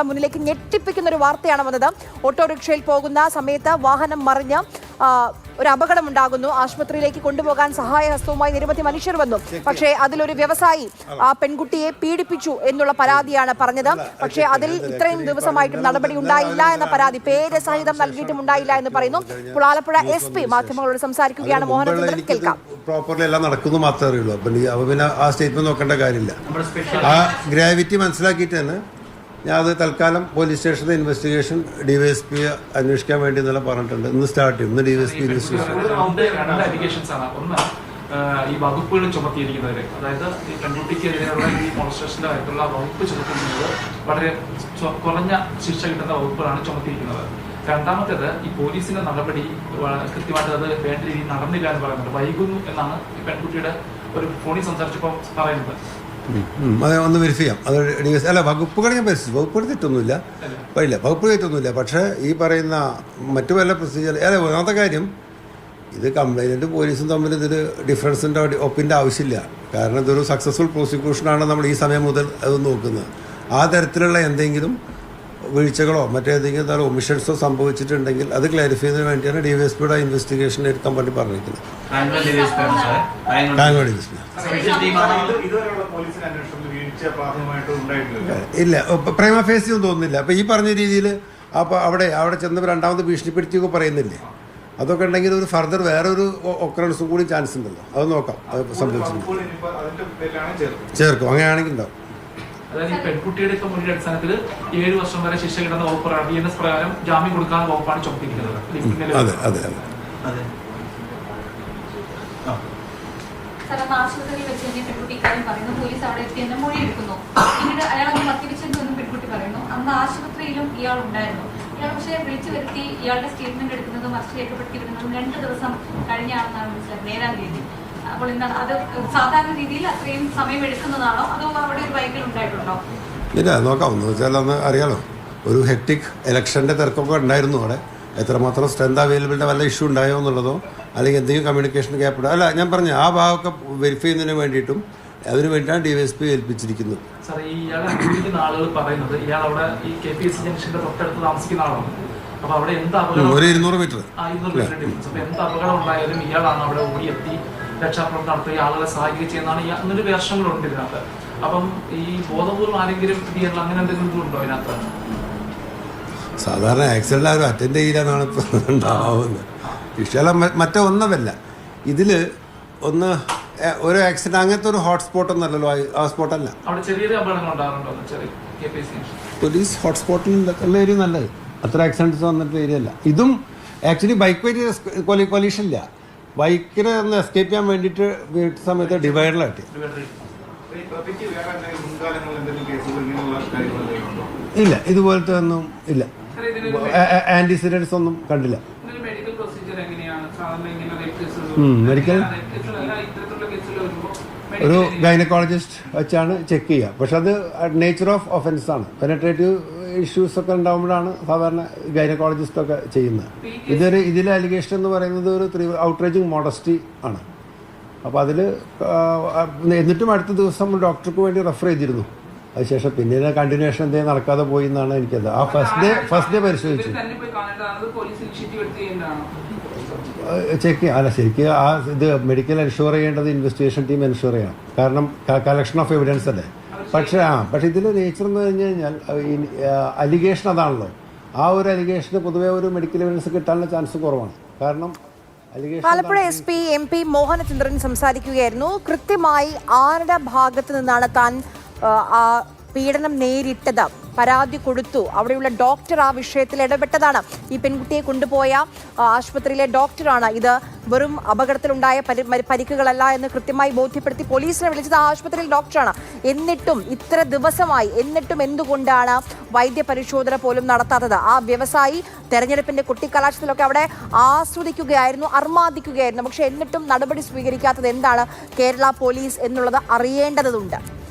മുന്നിലേക്ക് ഞെട്ടിപ്പിക്കുന്ന ഒരു വാർത്തയാണ് വന്നത്. ഓട്ടോറിക്ഷയിൽ പോകുന്ന സമയത്ത് വാഹനം മറിഞ്ഞ് ഒരു അപകടമുണ്ടാകുന്നു. ആശുപത്രിയിലേക്ക് കൊണ്ടുപോകാൻ സഹായഹസ്തവുമായി നിരവധി മനുഷ്യർ വന്നു. പക്ഷേ അതിലൊരു വ്യവസായി ആ പെൺകുട്ടിയെ പീഡിപ്പിച്ചു എന്നുള്ള പരാതിയാണ് പറഞ്ഞത്. പക്ഷേ അതിൽ ഇത്രയും ദിവസമായിട്ടും നടപടി ഉണ്ടായില്ല എന്ന പരാതി പേര് സഹിതം നൽകിയിട്ടും ഉണ്ടായില്ല എന്ന് പറയുന്നു. ഇപ്പോൾ ആലപ്പുഴ SP മാധ്യമങ്ങളോട് സംസാരിക്കുകയാണ്. മോഹനചന്ദ്രൻ, കേൾക്കാം. പ്രോപ്പർലി എല്ലാം നടക്കുന്നു മാത്രമേ അറിയുള്ളൂ. പിന്നെ ആ സ്റ്റേറ്റ്മെന്റ് നോക്കേണ്ട കാര്യമില്ല. ആ ഗ്രാവിറ്റി മനസ്സിലാക്കിയിട്ട് തന്നെ ഞാൻ അത് തൽക്കാലം പോലീസ് സ്റ്റേഷനിലെ ഇൻവെസ്റ്റിഗേഷൻ DYSP അന്വേഷിക്കാൻ വേണ്ടി ഇന്നലെ പറഞ്ഞിട്ടുണ്ട്. ഇന്ന് സ്റ്റാർട്ട് ചെയ്യും. ഇന്ന് DYSP ഇൻവെസ്റ്റിഗേഷൻ. ഈ വകുപ്പുകൾ ചുമത്തിയിരിക്കുന്നവര്, അതായത് ഈ പെൺകുട്ടിക്കെതിരെയുള്ള ഈ മോൺസ്ട്രേഷന്റെ കാര്യത്തിലുള്ള വകുപ്പ് ചുമത്തുന്നത് വളരെ കുറഞ്ഞ ശിക്ഷ കിട്ടുന്ന വകുപ്പുകളാണ് ചുമത്തിയിരിക്കുന്നത്. രണ്ടാമത്തേത്, ഈ പോലീസിന്റെ നടപടി കൃത്യമായിട്ട് അത് വേണ്ട രീതിയിൽ നടന്നില്ല എന്ന് പറയുന്നുണ്ട്. വൈകുന്നു എന്നാണ് ഈ പെൺകുട്ടിയുടെ ഒരു ഫോണിൽ സംസാരിച്ചപ്പോൾ പറയുന്നത്. അത് ഒന്ന് വെരിഫൈ ചെയ്യാം. അത് അല്ല, വകുപ്പുകൾ ഞാൻ പരിശോധിച്ചു. വകുപ്പുകൾ തെറ്റൊന്നുമില്ല, ഇല്ല വകുപ്പ് തെറ്റൊന്നുമില്ല. പക്ഷേ ഈ പറയുന്ന മറ്റു വല്ല പ്രൊസീജിയർ അല്ല. ഒന്നാമത്തെ കാര്യം, ഇത് കംപ്ലൈൻറ്റും പോലീസും തമ്മിൽ ഇതിൽ ഡിഫറൻസിൻ്റെ ഒപ്പിൻ്റെ ആവശ്യമില്ല. കാരണം ഇതൊരു സക്സസ്ഫുൾ പ്രോസിക്യൂഷനാണ് നമ്മൾ ഈ സമയം മുതൽ അത് നോക്കുന്നത്. ആ തരത്തിലുള്ള എന്തെങ്കിലും വീഴ്ചകളോ മറ്റേതെങ്കിലും തരം ഒമിഷൻസോ സംഭവിച്ചിട്ടുണ്ടെങ്കിൽ അത് ക്ലാരിഫൈ ചെയ്യുന്നതിന് വേണ്ടിയാണ് DYSPയുടെ ഇൻവെസ്റ്റിഗേഷൻ എടുക്കാൻ വേണ്ടി പറഞ്ഞിരിക്കുന്നത്. ഇല്ല, പ്രൈമ ഫേസി ഒന്നും തോന്നുന്നില്ല. അപ്പോൾ ഈ പറഞ്ഞ രീതിയിൽ അപ്പോൾ അവിടെ ചെന്ന് രണ്ടാമത് ഭീഷണിപ്പെടുത്തിയൊക്കെ പറയുന്നില്ലേ, അതൊക്കെ ഉണ്ടെങ്കിൽ ഒരു ഫർദർ വേറൊരു ഒക്കറൻസും കൂടി ചാൻസ് ഉണ്ടല്ലോ. അത് നോക്കാം. അത് സംഭവിച്ചിട്ടുണ്ട്, ചേർക്കും. അങ്ങനെയാണെങ്കിൽ ഉണ്ടാവും. അതായത് ഈ പെൺകുട്ടിയുടെ ഇപ്പം മൊഴിയുടെ അടിസ്ഥാനത്തിൽ 7 വർഷം വരെ ശിക്ഷ കിട്ടുന്ന വകുപ്പ് BNS പ്രകാരം ജാമ്യം കൊടുക്കാൻ വകുപ്പാണ് ചുമത്തിയിരിക്കുന്നത്. ആശുപത്രിയിൽ വെച്ച് തന്നെ പെൺകുട്ടി ഇക്കാര്യം പറയുന്നു. പോലീസ് അവിടെ എത്തി എന്നെ മൊഴി എടുക്കുന്നു. പിന്നീട് അയാൾ അന്ന് മദ്യപിച്ചെന്നും പെൺകുട്ടി പറയുന്നു. അന്ന് ആശുപത്രിയിലും ഇയാൾ ഉണ്ടായിരുന്നു. ഇയാൾ പക്ഷേ വിളിച്ചു വരുത്തി ഇയാളുടെ സ്റ്റേറ്റ്മെന്റ് എടുക്കുന്നതും അറസ്റ്റ് രേഖപ്പെടുത്തിയിരുന്നതും 2 ദിവസം കഴിഞ്ഞാണെന്നാണ് മനസ്സിലാക്കുന്നത്. 7-ാം തീയതി. അപ്പോൾ എന്താണ് അത് സാധാരണ രീതിയിൽ അത്രയും സമയം എടുക്കുന്നതാണോ അതോ അവിടെ ഒരു വൈകൽ ഉണ്ടായിട്ടുണ്ടോ? ഇല്ല, നോക്കാമെന്ന് വെച്ചാൽ അന്ന് അറിയാലോ, ഒരു ഹെക്ടിക് ഇലക്ഷൻ്റെ തിരക്കൊക്കെ ഉണ്ടായിരുന്നു. അവിടെ എത്രമാത്രം സ്ട്രെങ്ത് അവൈലബിലിറ്റി വല്ല ഇഷ്യൂ ഉണ്ടായോ എന്നുള്ളതോ അല്ലെങ്കിൽ എന്തെങ്കിലും കമ്മ്യൂണിക്കേഷൻ ഗ്യാപ്പ് അല്ല. ഞാൻ പറഞ്ഞ ആ ഭാഗമൊക്കെ വെരിഫൈ ചെയ്യുന്നതിന് വേണ്ടിയിട്ടും അതിന് വേണ്ടിയിട്ടാണ് DYSP ഏൽപ്പിച്ചിരിക്കുന്നത്. ആളുകൾ പറയുന്നത് ഇയാൾ അവിടെ ഈ KPSC ജംഗ്ഷന്റെ തൊട്ടടുത്ത് താമസിക്കുന്ന ആളാണ്. അപ്പൊ അവിടെ എന്ത് ഒരു 200 മീറ്റർ എന്ത് അപകടം ഉണ്ടായാലും ഇയാളാണ് അവിടെ ഓടിയെത്തി രക്ഷാപ്രവർത്തനം നടത്തുക, ആളുകളെ സഹായിക്കുക ചെയ്യുന്നതാണ് അങ്ങനൊരു വേഷങ്ങളുണ്ട് ഇതിനകത്ത്. അപ്പം ഈ ബോധപൂർവ്വം ആരെങ്കിലും അങ്ങനെ എന്തെങ്കിലും ഉണ്ടോ ഇതിനകത്ത്? സാധാരണ ആക്സിഡന്റ് ആരും അറ്റൻഡ് ചെയ്യില്ലെന്നാണ് ഇപ്പോൾ ഉണ്ടാവുന്നത്. വിഷയം മറ്റേ ഒന്നുമല്ല. ഇതിൽ ഒന്ന് ഒരു ആക്സിഡന്റ് അങ്ങനത്തെ ഒരു ഹോട്ട്സ്പോട്ട് ഒന്നല്ലല്ലോ. ആ സ്പോട്ടല്ല. പോലീസ് ഹോട്ട്സ്പോട്ടിൽ ഉള്ള ഏരിയ നല്ലത്. അത്ര ആക്സിഡൻറ്റ്സ് വന്നിട്ട് ഏരിയ അല്ല. ഇതും ആക്ച്വലി ബൈക്ക് വെയിറ്റ് കൊലീഷൻ ഇല്ല. ബൈക്കിനെ ഒന്ന് എസ്കേപ്പ് ചെയ്യാൻ വേണ്ടിയിട്ട് വീട്ട സമയത്ത് ഡിവൈഡറിലായിട്ട്. ഇല്ല, ഇതുപോലത്തെ ഒന്നും ഇല്ല. ആന്റിസിഡൻസ് ഒന്നും കണ്ടില്ല. മെഡിക്കൽ ഒരു ഗൈനക്കോളജിസ്റ്റ് വെച്ചാണ് ചെക്ക് ചെയ്യുക. പക്ഷെ അത് നേച്ചർ ഓഫ് ഒഫൻസ് ആണ്. പെനട്രേറ്റീവ് ഇഷ്യൂസ് ഒക്കെ ഉണ്ടാകുമ്പോഴാണ് സാധാരണ ഗൈനക്കോളജിസ്റ്റ് ഒക്കെ ചെയ്യുന്നത്. ഇതിലെ അലിഗേഷൻ എന്ന് പറയുന്നത് ഒരു ഔട്ട്റേജിങ് മോഡസ്റ്റി ആണ്. അപ്പോൾ അതിൽ എന്നിട്ടും അടുത്ത ദിവസം ഡോക്ടർക്ക് വേണ്ടി റെഫർ ചെയ്തിരുന്നു. അതിനുശേഷം പിന്നെ കണ്ടിന്യൂഷൻ എന്തെങ്കിലും നടക്കാതെ പോയി എന്നാണ് എനിക്കത്. ആ ഫസ്റ്റ് ഡേ പരിശോധിച്ചു ചെക്ക് ചെയ്യാം. അല്ല, ശരിക്കും ആ ഇത് മെഡിക്കൽ എൻഷുർ ചെയ്യേണ്ടത് ഇൻവെസ്റ്റിഗേഷൻ ടീം എൻഷുർ ചെയ്യണം. കാരണം കളക്ഷൻ ഓഫ് എവിഡൻസ് അല്ലേ. പക്ഷെ ഇതിൽ നേച്ചർ എന്ന് പറഞ്ഞു കഴിഞ്ഞാൽ അലിഗേഷൻ അതാണല്ലോ. ആ ഒരു അലിഗേഷന് പൊതുവെ ഒരു മെഡിക്കൽ എവിഡൻസ് കിട്ടാനുള്ള ചാൻസ് കുറവാണ്. കാരണം ആലപ്പുഴ SP MP മോഹനചന്ദ്രൻ സംസാരിക്കുകയായിരുന്നു. കൃത്യമായി ആരുടെ ഭാഗത്ത് നിന്നാണ് താൻ പീഡനം നേരിട്ടത്, പരാതി കൊടുത്തു, അവിടെയുള്ള ഡോക്ടർ ആ വിഷയത്തിൽ ഇടപെട്ടതാണ്. ഈ പെൺകുട്ടിയെ കൊണ്ടുപോയ ആശുപത്രിയിലെ ഡോക്ടറാണ് ഇത് വെറും അപകടത്തിലുണ്ടായ പരിക്കുകളല്ല എന്ന് കൃത്യമായി ബോധ്യപ്പെടുത്തി പോലീസിനെ വിളിച്ചത് ആ ആശുപത്രിയിൽ ഡോക്ടറാണ്. എന്നിട്ടും ഇത്ര ദിവസമായി, എന്നിട്ടും എന്തുകൊണ്ടാണ് വൈദ്യപരിശോധന പോലും നടത്താത്തത്? ആ വ്യവസായി തെരഞ്ഞെടുപ്പിന്റെ കുട്ടിക്കലാശത്തിലൊക്കെ അവിടെ ആസ്വദിക്കുകയായിരുന്നു, അർമാദിക്കുകയായിരുന്നു. പക്ഷെ എന്നിട്ടും നടപടി സ്വീകരിക്കാത്തത് എന്താണ് കേരള പോലീസ് എന്നുള്ളത് അറിയേണ്ടതുണ്ട്.